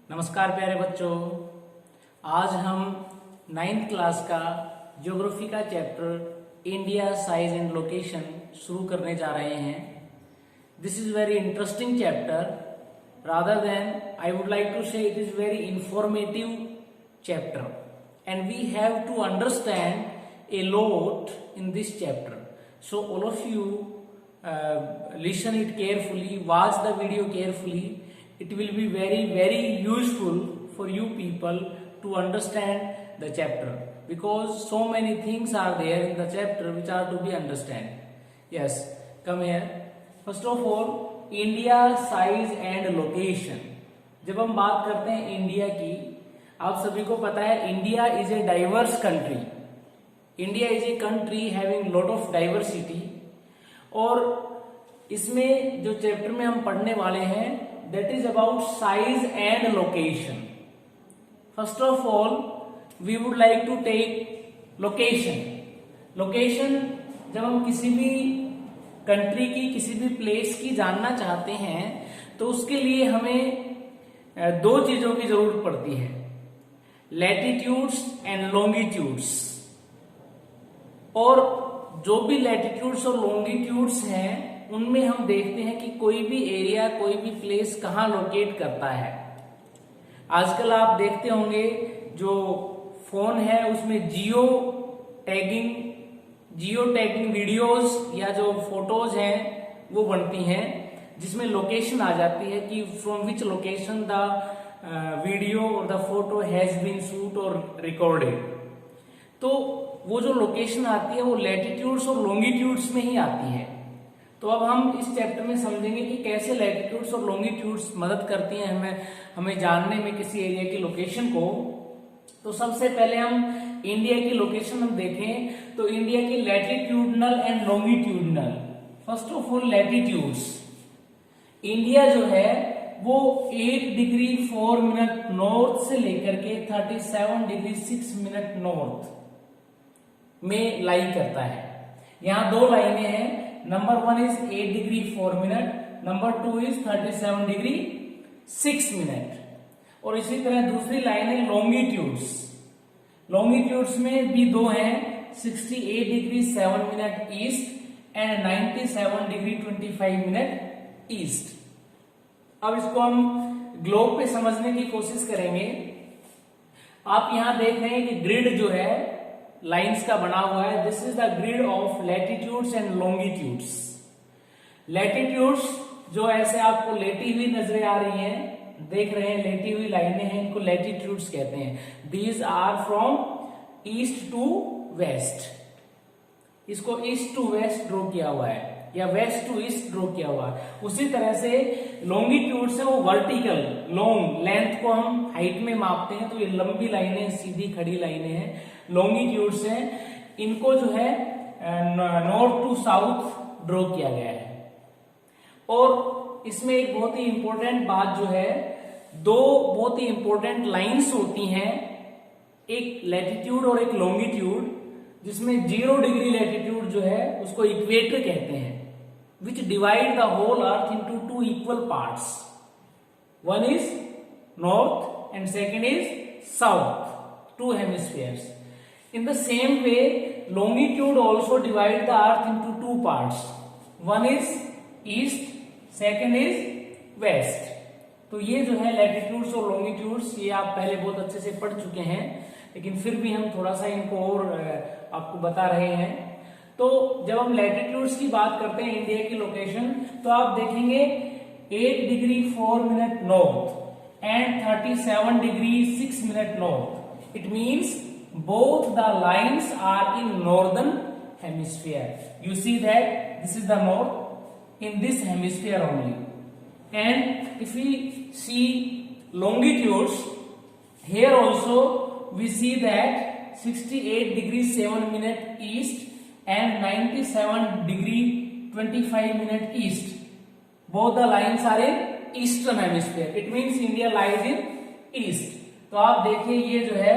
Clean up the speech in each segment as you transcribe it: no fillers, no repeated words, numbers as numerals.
नमस्कार प्यारे बच्चों, आज हम 9th क्लास का ज्योग्राफी का chapter India size and location शुरू करने जा रहे हैं। This is very interesting chapter. Rather than I would like to say it is very informative chapter and we have to understand a lot in this chapter. So all of you listen it carefully, watch the video carefully. It will be very useful for you people to understand the chapter, because so many things are there in the chapter which are to be understand. Yes, come here. First of all, India size and location. जब हम बात करते हैं India की, आप सभी को पता है India is a diverse country. India is a country having lot of diversity. और इसमें जो चैप्टर में हम पढ़ने वाले हैं that is about size and location. First of all we would like to take location. Location जब हम किसी भी कंट्री की, किसी भी प्लेस की जानना चाहते हैं तो उसके लिए हमें दो चीजों की जरूरत पड़ती है, लैटिट्यूड्स एंड लॉन्गिट्यूड्स। और जो भी लैटिट्यूड्स और लॉन्गिट्यूड्स हैं उनमें हम देखते हैं कि कोई भी एरिया, कोई भी प्लेस कहाँ लोकेट करता है। आजकल आप देखते होंगे जो फोन है उसमें जियो टैगिंग वीडियोस या जो फोटोज हैं वो बनती हैं, जिसमें लोकेशन आ जाती है कि from which location the video और the photo has been shoot और रिकॉर्डेड। तो वो जो लोकेशन आती है वो लैटिट्यूड्स और लॉन्गिट्यूड्स में ही आती है। तो अब हम इस चैप्टर में समझेंगे कि कैसे लैटिट्यूड्स और लॉन्गिट्यूड्स मदद करती हैं हमें जानने में किसी एरिया की लोकेशन को। तो सबसे पहले हम इंडिया की लोकेशन हम देखें तो इंडिया की latitudinal and longitudinal. First of all latitudes. India जो है वो 8 डिग्री 4 मिनट नॉर्थ से लेकर के 37 डिग्री 6 मिनट नॉर्थ में लाई करता है। यहां दो लाइनें हैं, number 1 is 8 degree 4 minute, number 2 is 37 degree 6 minute. और इसी तरह दूसरी लाइन है लॉन्गिट्यूड्स। लॉन्गिट्यूड्स में भी दो हैं, 68 degree 7 minute east and 97 degree 25 minute east. अब इसको हम ग्लोब पे समझने की कोशिश करेंगे। आप यहां देख रहे हैं कि ग्रिड जो है लाइंस का बना हुआ है, this is the grid of latitudes and longitudes. Latitudes जो ऐसे आपको लेटी हुई नजर आ रही हैं, देख रहे हैं लेटी हुई लाइनें हैं, इनको लैटिट्यूड्स कहते हैं। These are from east to west. इसको ईस्ट टू वेस्ट ड्रॉ किया हुआ है या वेस्ट टू ईस्ट ड्रॉ किया हुआ है। उसी तरह से लॉन्गिट्यूड्स है वो वर्टिकल, लॉन्ग लेंथ को हम हाइट में मापते हैं तो ये लंबी लाइनें, सीधी खड़ी लाइनें हैं। लॉन्गिट्यूड्स हैं, इनको जो है नॉर्थ टू साउथ ड्रॉ किया गया है। और इसमें एक बहुत ही इंपॉर्टेंट बात जो है, दो बहुत ही इंपॉर्टेंट लाइंस होती हैं, एक लैटिट्यूड और एक लॉन्गिट्यूड, जिसमें 0 डिग्री लैटिट्यूड जो है उसको इक्वेटर कहते हैं, which divide the whole earth into 2 equal parts. One is north and second is south, 2 hemispheres. In the same way, longitude also divide the earth into 2 parts. One is east, second is west. तो ये जो है latitudes और longitudes, ये आप पहले बहुत अच्छे से पढ़ चुके हैं, लेकिन फिर भी हम थोड़ा सा इनको और आपको बता रहे हैं। तो जब हम लैटिट्यूड्स की बात करते हैं इंडिया की लोकेशन, तो आप देखेंगे 8 degree 4 minute north and 37 degree 6 minute north. It means both the lines are in northern hemisphere. You see that this is the north in this hemisphere only. And if we see longitudes, here also we see that 68 degree 7 minute east and 97 degree 25 minute east. Both the lines are in eastern hemisphere. It means India lies in east. तो आप देखिए ये जो है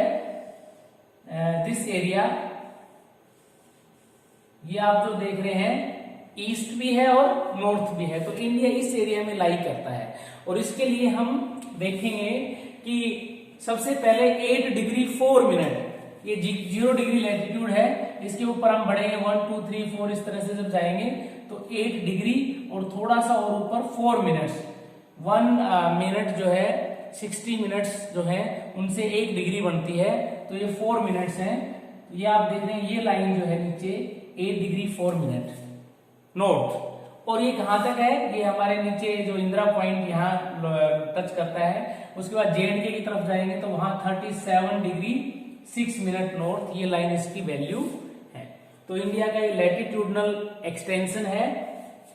this area, ये आप जो देख रहे हैं ईस्ट भी है और नॉर्थ भी है, तो इंडिया इस एरिया में लाई करता है। और इसके लिए हम देखेंगे कि सबसे पहले 8 डिग्री 4 मिनट, ये 0 डिग्री लैटिट्यूड है, इसके ऊपर हम बढ़ेंगे 1 2 3 4 इस तरह से जब जाएंगे तो 8 डिग्री और थोड़ा सा और ऊपर 4 मिनट्स, 1 मिनट जो है 60 मिनट्स जो है उनसे 1 डिग्री बनती है, तो ये 4 मिनट्स हैं। ये आप देख रहे हैं, ये लाइन जो है नीचे 8 डिग्री 4 मिनट नोट। और ये कहां तक है, ये हमारे नीचे जो इंदिरा पॉइंट यहाँ टच करता है, उसके बाद J&K की तरफ जाएंगे तो वहां 37 डिग्री 6 मिनट नॉर्थ, ये लाइन इसकी वैल्यू है। तो इंडिया का ये लैटिट्यूडनल एक्सटेंशन है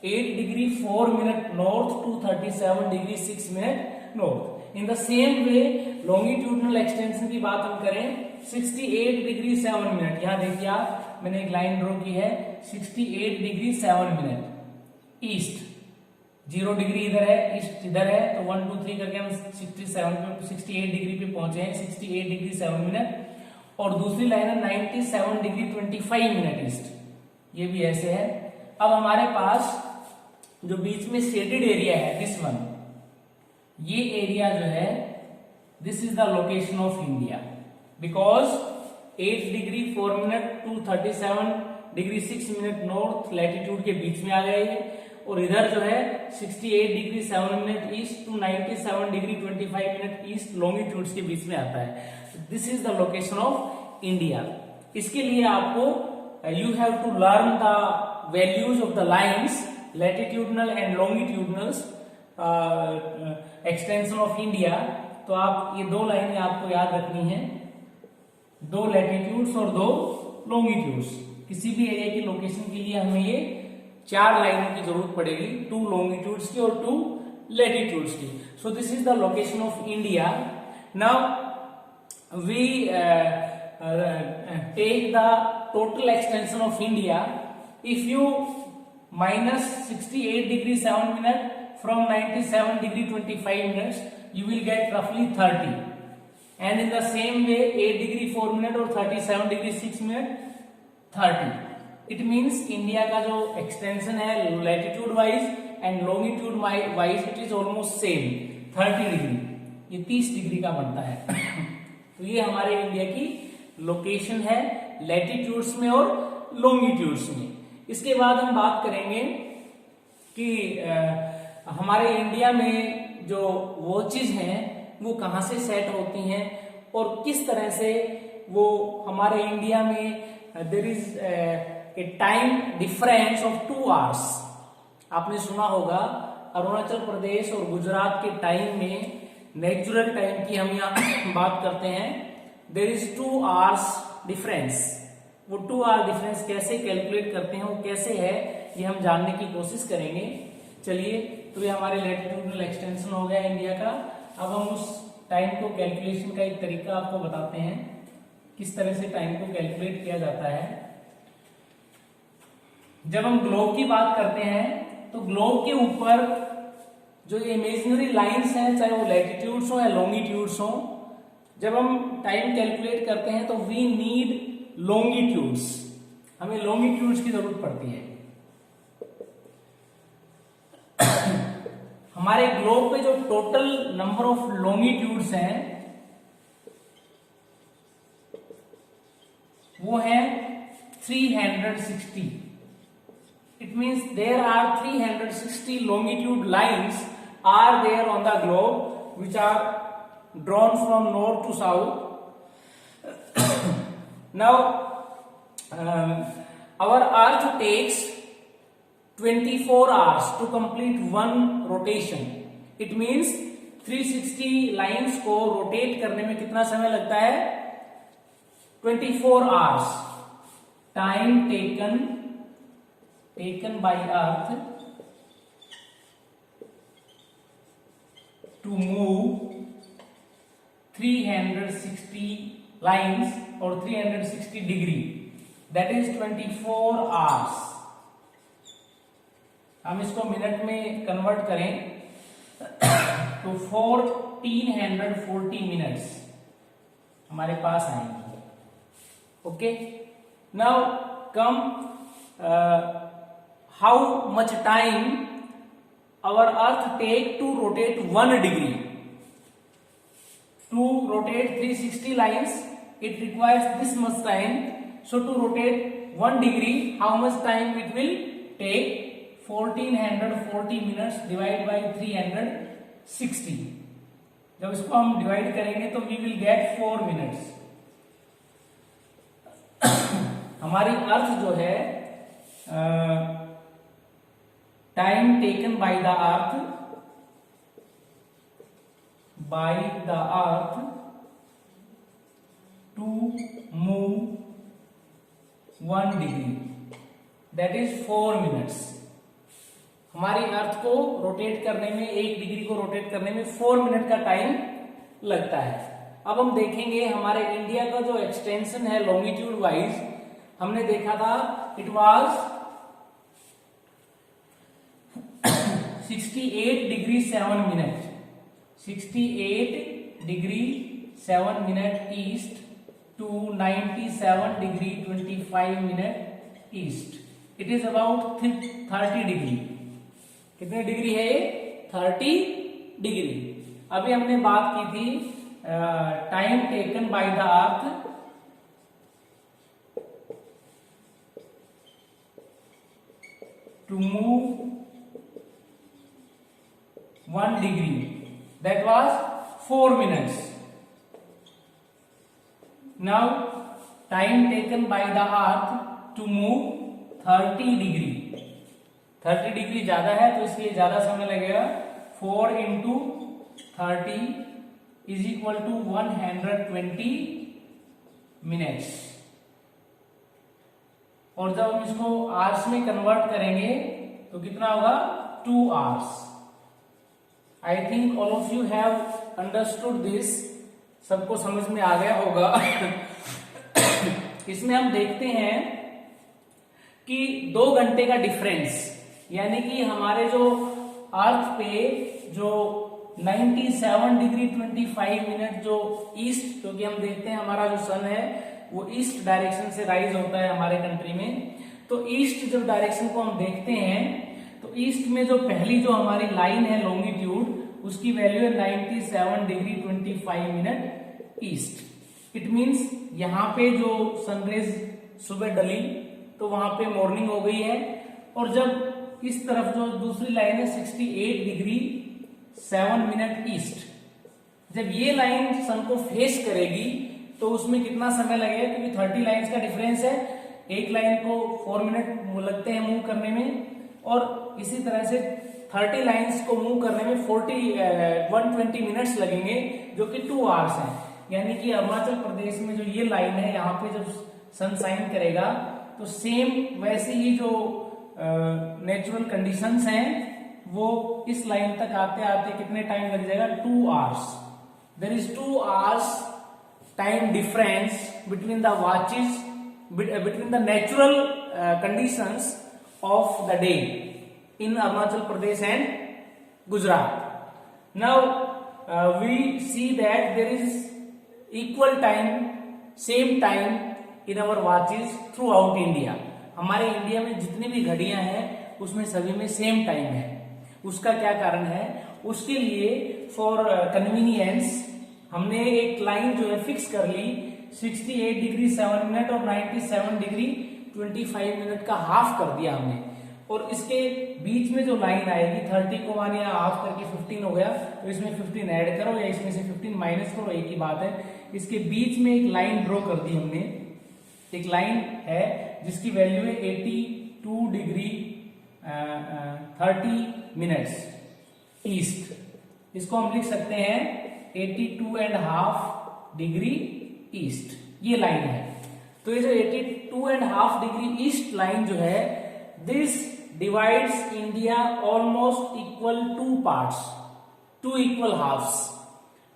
8 degree 4 minute north to 37 degree 6 minute north. In the same way longitudinal extension की बात हम करें 68 डिग्री 7 मिनट, यहां देखिए आप, मैंने एक लाइन ड्रॉ की है 68 डिग्री 7 मिनट ईस्ट, 0 डिग्री इधर है, ईस्ट इधर है, तो 1 2 3 करके हम 68 डिग्री पे पहुंचे हैं, 68 डिग्री 7 मिनट। और दूसरी लाइन है 97 डिग्री 25 मिनट ईस्ट, ये भी ऐसे है। अब हमारे पास जो बीच में शेडेड एरिया है, दिस वन, ये एरिया जो है, this is the location of India, because 8 degree 4 minute to 37 degree 6 minute north latitude के बीच में आ गए ये, और इधर जो है 68 degree 7 minute east to 97 degree 25 minute east longitudes के बीच में आता है। This is the location of India. इसके लिए आपको you have to learn the values of the lines, latitudinal and longitudinal extension of India. तो आप ये 2 लाइनें आपको याद रखनी है, 2 लैटिट्यूड्स और 2 लॉन्गिट्यूड्स। किसी भी एरिया की लोकेशन के लिए हमें ये 4 लाइनों की जरूरत पड़ेगी, 2 लॉन्गिट्यूड्स की और 2 लैटिट्यूड्स की। So this is the location of India. Now we take the total extension of India. If you minus 68 degree 7 minute from 97 degree 25 minutes, you will get roughly 30. And in the same way 8 degree 4 minute और 37 degree 6 minute 30. It means India का जो extension है latitude wise and longitude wise it is almost same, 30 degree, ये 30 degree का बनता है। तो ये हमारे इंडिया की लोकेशन है लैटिट्यूड्स में और लॉन्गिट्यूड्स में। इसके बाद हम बात करेंगे कि हमारे इंडिया में जो वॉचेज हैं वो कहाँ से सेट होती हैं और किस तरह से वो हमारे इंडिया में there is a time difference of 2 hours. आपने सुना होगा अरुणाचल प्रदेश और गुजरात के टाइम में नेचुरल टाइम की हम यहाँ बात करते हैं, देयर इज 2 आवर्स डिफरेंस। वो 2 आवर डिफरेंस कैसे कैलकुलेट करते हैं, वो कैसे है, ये हम जानने की कोशिश करेंगे। चलिए, तो ये हमारे लैटिट्यूडनल एक्सटेंशन हो गया इंडिया का। अब हम उस टाइम को कैलकुलेशन का एक तरीका आपको बताते हैं, किस तरह से टाइम को कैलकुलेट किया जाता है। जब हम ग्लोब की बात करते हैं तो ग्लोब के ऊपर जो इमेजिनरी लाइंस हैं, चाहे वो लैटिट्यूड्स हो या लॉन्गिट्यूड्स हो, जब हम टाइम कैलकुलेट करते हैं तो वी नीड लॉन्गिट्यूड्स, हमें लॉन्गिट्यूड्स की जरूरत पड़ती है। हमारे ग्लोब पे जो टोटल नंबर ऑफ लॉन्गिट्यूड्स हैं वो है 360। It means there are 360 longitude lines are there on the globe which are drawn from north to south. Now our earth takes 24 hours to complete one rotation. It means 360 lines को rotate करने में कितना समय लगता है? 24 hours. Time taken by earth to move 360 lines or 360 degree, that is 24 hours. हम इसको minute में कन्वर्ट करें तो 1440 मिनट्स हमारे पास आएंगे। Okay, now come how much time our earth take to rotate 1 degree. to rotate 360 lines it requires this much time. So to rotate 1 degree how much time it will take? 1440 minutes divided by 360. जब इसको हम divide करेंगे तो we will get 4 minutes. हमारी earth जो है time taken by the earth to move 1 degree that is 4 minutes. हमारी earth को रोटेट करने में, 1 डिग्री को रोटेट करने में 4 मिनट का टाइम लगता है. अब हम देखेंगे हमारे इंडिया का जो एक्सटेंशन है लॉन्गिट्यूड वाइज, हमने देखा था it was 68 degree 7 minute, 68 degree 7 minute east to 97 degree 25 minute east. It is about 30 degree. कितने डिग्री है ये? 30 डिग्री. अभी हमने बात की थी time taken by the earth to move 1 degree, that was 4 minutes. Now time taken by the earth to move 30 degree. 30 degree ज्यादा है तो इसलिए ज्यादा समय लगेगा. 4 into 30 is equal to 120 minutes. और जब हम इसको आवर्स में कन्वर्ट करेंगे तो कितना होगा? 2 hours. I think all of you have understood this. सबको समझ में आ गया होगा. इसमें हम देखते हैं कि 2 घंटे का डिफरेंस, यानी कि हमारे जो अर्थ पे जो 97 डिग्री 25 मिनट जो ईस्ट, क्योंकि हम देखते हैं हमारा जो सन है वो ईस्ट डायरेक्शन से राइज होता है हमारे कंट्री में. तो ईस्ट जब डायरेक्शन को हम देखते हैं तो ईस्ट में जो पहली जो हमारी लाइन है लॉन्गिट्यूड, उसकी वैल्यू है 97 degree 25 minute east. It means यहाँ पे जो सनरेज सुबह डली तो वहां पे मॉर्निंग हो गई है. और जब इस तरफ जो दूसरी लाइन है 68 डिग्री 7 मिनट ईस्ट, जब ये लाइन सन को फेस करेगी तो उसमें कितना समय लगेगा? क्योंकि 30 लाइंस का डिफरेंस है. एक लाइन को 4 मिनट लगते हैं मूव करने में, और इसी तरह से 30 लाइंस को मूव करने में 120 मिनट्स लगेंगे, जो कि 2 आवर्स हैं. यानी कि अरुणाचल प्रदेश में जो ये लाइन है, यहाँ पे जब सन शाइन करेगा तो सेम वैसे ही जो नेचुरल कंडीशंस हैं वो इस लाइन तक आते आते कितने टाइम लग जाएगा? 2 hours. There is 2 hours time difference between the watches, between the natural conditions of the day in Arunachal Pradesh and Gujarat. Now we see that there is equal time, same time in our watches throughout India. हमारे India में जितनी भी घड़ियां हैं उसमें सभी में same time है. उसका क्या कारण है? उसके लिए फॉर कन्वीनियंस हमने एक लाइन जो है फिक्स कर ली, 68 डिग्री 7 मिनट और 97 डिग्री 25 मिनट का हाफ कर दिया हमने. और इसके बीच में जो लाइन आएगी 30 को मान या हाफ करके 15 हो गया, तो इसमें 15 ऐड करो या इसमें से 15 माइनस करो, एक ही बात है. इसके बीच में एक लाइन ड्रॉ कर दी हमने. एक लाइन है जिसकी वैल्यू है 82 डिग्री 30 मिनट्स ईस्ट. इसको हम लिख सकते हैं 82.5 डिग्री ईस्ट. ये लाइन है. तो ये जो 82.5 डिग्री ईस्ट लाइन जो है, this divides India almost equal 2 parts, 2 equal halves.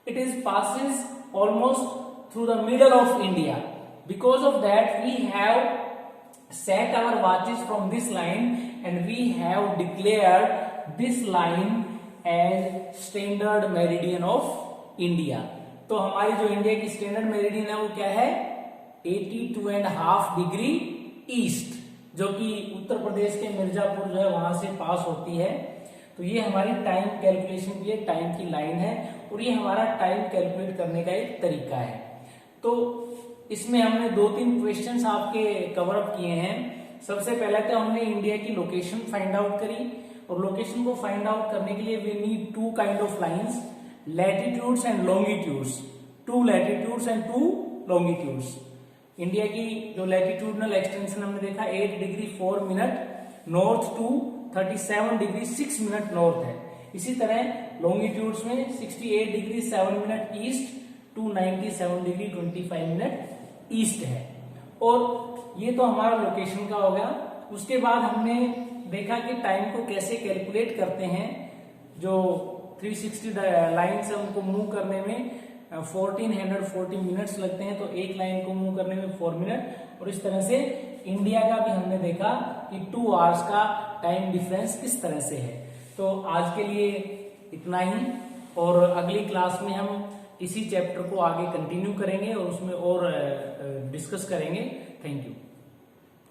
It is passes almost through the middle of India. Because of that we have set our watches from this line and we have declared this line as standard meridian of India. तो हमारी जो India की standard meridian है वो क्या है? 82.5 degree east, जो कि उत्तर प्रदेश के मिर्जापुर जो है वहां से पास होती है. तो ये हमारी टाइम कैलकुलेशन की टाइम की लाइन है और ये हमारा टाइम कैलकुलेट करने का एक तरीका है। तो इसमें हमने 2-3 क्वेश्चंस आपके कवर अप किए हैं। सबसे पहले तो हमने इंडिया की लोकेशन फाइंड आउट करी और लोकेशन को फाइंड आउट करने के लिए we need 2 kind of lines, latitudes and longitudes, 2 latitudes and 2 longitudes. India की जो लैटिट्यूडनल एक्सटेंशन हमने देखा 8 degree 4 minute north to 37 degree 6 minute north है। इसी तरह लॉन्गिट्यूड्स में 68 degree 7 minute east to 97 degree 25 minute east है। और ये तो हमारा लोकेशन का हो गया। उसके बाद हमने देखा कि टाइम को कैसे कैलकुलेट करते हैं। जो 360 लाइन से उनको मूव करने में 1440 मिनट्स लगते हैं, तो एक लाइन को मूव करने में 4 मिनट। और इस तरह से इंडिया का भी हमने देखा कि 2 आवर्स का टाइम डिफरेंस किस तरह से है। तो आज के लिए इतना ही और अगली क्लास में हम इसी चैप्टर को आगे कंटिन्यू करेंगे और उसमें और डिस्कस करेंगे। Thank you.